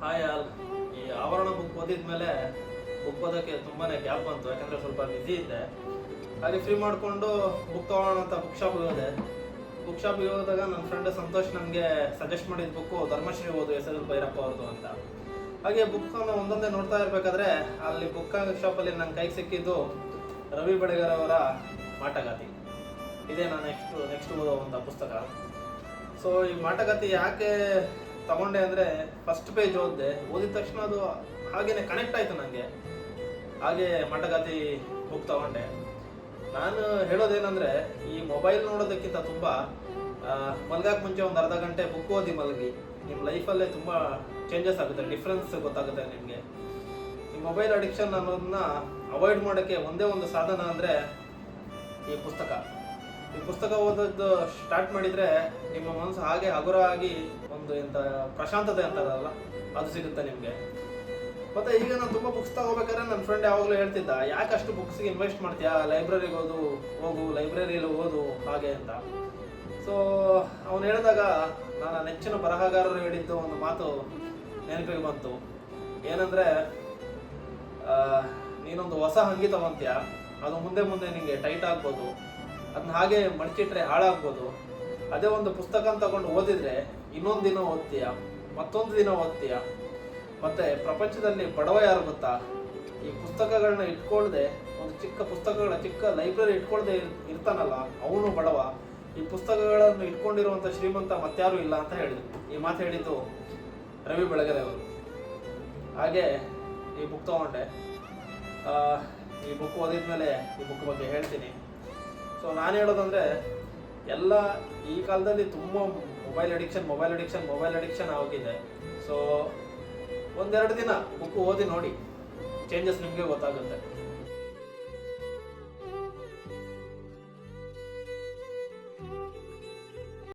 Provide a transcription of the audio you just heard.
Hi all. ಈ ಆವರಣ book ಓದಿದ್ಮೇಲೆ book ಓದೋಕ್ಕೆ ತುಂಬಾ ಗ್ಯಾಪ್ ಬಂತು, ಯಾಕಂದರೆ ಸ್ವಲ್ಪ ಬ್ಯುಸಿ ಇದ್ದೆ. ಹಾಗೆ ಫ್ರೀ ಮಾಡಿಕೊಂಡು ಬುಕ್ ತೊಗೊಳ್ಳೋಣ ಅಂತ ಬುಕ್ ಶಾಪಿಗೆ ಹೋದಾಗ ನನ್ನ ಫ್ರೆಂಡ್ ಸಂತೋಷ್ ನನಗೆ ಸಜೆಸ್ಟ್ ಮಾಡಿದ ಬುಕ್ಕು ಧರ್ಮಶ್ರೀ ಓದು ಎಸ್ ಎಲ್ ಭೈರಪ್ಪ ಅವ್ರದ್ದು ಅಂತ. ಹಾಗೆ ಬುಕ್ಕನ್ನು ಒಂದೊಂದೇ ನೋಡ್ತಾ ಇರಬೇಕಾದ್ರೆ ಅಲ್ಲಿ ಬುಕ್ ಶಾಪಲ್ಲಿ ನನ್ನ ಕೈಗೆ ಸಿಕ್ಕಿದ್ದು ರವಿ ಬೆಳಗೆರೆ ಅವರ ಮಾಟಗಾತಿ. ಇದೇ ನಾನು ನೆಕ್ಸ್ಟ್ ಓದೋವಂಥ ಪುಸ್ತಕ. ಸೊ ಈ ಮಾಟಗಾತಿ ಯಾಕೆ ತಗೊಂಡೆ ಅಂದರೆ, ಫಸ್ಟ್ ಪೇಜ್ ಓದಿದ ತಕ್ಷಣ ಅದು ಹಾಗೇನೆ ಕನೆಕ್ಟ್ ಆಯಿತು ನನಗೆ. ಹಾಗೆ ಮಾಟಗಾತಿ ಬುಕ್ ತಗೊಂಡೆ. ನಾನು ಹೇಳೋದೇನೆಂದರೆ, ಈ ಮೊಬೈಲ್ ನೋಡೋದಕ್ಕಿಂತ ತುಂಬ ಮಲ್ಗಕ್ಕೆ ಮುಂಚೆ ಒಂದು ಅರ್ಧ ಗಂಟೆ ಬುಕ್ ಓದಿ ಮಲಗಿ, ನಿಮ್ಮ ಲೈಫಲ್ಲೇ ತುಂಬ ಚೇಂಜಸ್ ಆಗುತ್ತೆ, ಡಿಫ್ರೆನ್ಸ್ ಗೊತ್ತಾಗುತ್ತೆ ನಿಮಗೆ. ಈ ಮೊಬೈಲ್ ಅಡಿಕ್ಷನ್ ಅನ್ನೋದನ್ನ ಅವಾಯ್ಡ್ ಮಾಡೋಕ್ಕೆ ಒಂದೇ ಒಂದು ಸಾಧನ ಅಂದರೆ ಈ ಪುಸ್ತಕ ಓದೋದು ಸ್ಟಾರ್ಟ್ ಮಾಡಿದರೆ ನಿಮ್ಮ ಮನಸ್ಸು ಹಾಗೆ ಹಗುರ ಆಗಿ ಒಂದು ಪ್ರಶಾಂತತೆ ಅಂತಾರಲ್ಲ, ಅದು ಸಿಗುತ್ತೆ ನಿಮಗೆ. ಮತ್ತು ಈಗ ನಾನು ತುಂಬ ಬುಕ್ಸ್ ತಗೋಬೇಕಾದ್ರೆ ನನ್ನ ಫ್ರೆಂಡ್ ಯಾವಾಗಲೂ ಹೇಳ್ತಿದ್ದ, ಯಾಕೆ ಅಷ್ಟು ಬುಕ್ಸ್ಗೆ ಇನ್ವೆಸ್ಟ್ ಮಾಡ್ತೀಯಾ, ಲೈಬ್ರರಿಗೆ ಹೋಗು ಲೈಬ್ರರಿಯಲ್ಲಿ ಓದು ಹಾಗೆ ಅಂತ. ಸೊ ಅವನು ಹೇಳಿದಾಗ ನನ್ನ ನೆಚ್ಚಿನ ಬರಹಗಾರರು ಹೇಳಿದ್ದು ಒಂದು ಮಾತು ನೆನಪಿಗೆ ಬಂತು. ಏನಂದರೆ, ನೀನೊಂದು ಹೊಸ ಅಂಗಿ ತಗೊಂತೀಯ, ಅದು ಮುಂದೆ ನಿನಗೆ ಟೈಟ್ ಆಗ್ಬೋದು, ಅದನ್ನ ಹಾಗೆ ಮಡಚಿಟ್ರೆ ಹಾಳಾಗ್ಬೋದು. ಅದೇ ಒಂದು ಪುಸ್ತಕ ತಗೊಂಡು ಓದಿದರೆ ಇನ್ನೊಂದು ದಿನ ಓದ್ತೀಯ, ಮತ್ತೊಂದು ದಿನ ಓದ್ತೀಯ. ಮತ್ತು ಪ್ರಪಂಚದಲ್ಲಿ ಬಡವ ಯಾರು ಗೊತ್ತಾ? ಈ ಪುಸ್ತಕಗಳನ್ನ ಇಟ್ಕೊಳ್ದೆ, ಒಂದು ಚಿಕ್ಕ ಲೈಬ್ರರಿ ಇಟ್ಕೊಳ್ದೆ ಇರ್ತಾನಲ್ಲ, ಅವನು ಬಡವ. ಈ ಪುಸ್ತಕಗಳನ್ನು ಇಟ್ಕೊಂಡಿರುವಂಥ ಶ್ರೀಮಂತ ಮತ್ತಾರೂ ಇಲ್ಲ ಅಂತ ಹೇಳಿದ್ರು. ಈ ಮಾತು ಹೇಳಿದ್ದು ರವಿ ಬೆಳಗೆರೆ ಅವರು. ಹಾಗೆ ಈ ಬುಕ್ ತಗೊಂಡೆ. ಈ ಬುಕ್ ಓದಿದ್ಮೇಲೆ ಈ ಬುಕ್ ಬಗ್ಗೆ ಹೇಳ್ತೀನಿ. ಸೊ ನಾನು ಹೇಳೋದಂದರೆ, ಎಲ್ಲ ಈ ಕಾಲದಲ್ಲಿ ತುಂಬ ಮೊಬೈಲ್ ಅಡಿಕ್ಷನ್ ಆಗಿದೆ. ಸೊ ಒಂದೆರಡು ದಿನ ಬುಕ್ ಓದಿ ನೋಡಿ, ಚೇಂಜಸ್ ನಿಮಗೆ ಗೊತ್ತಾಗುತ್ತೆ.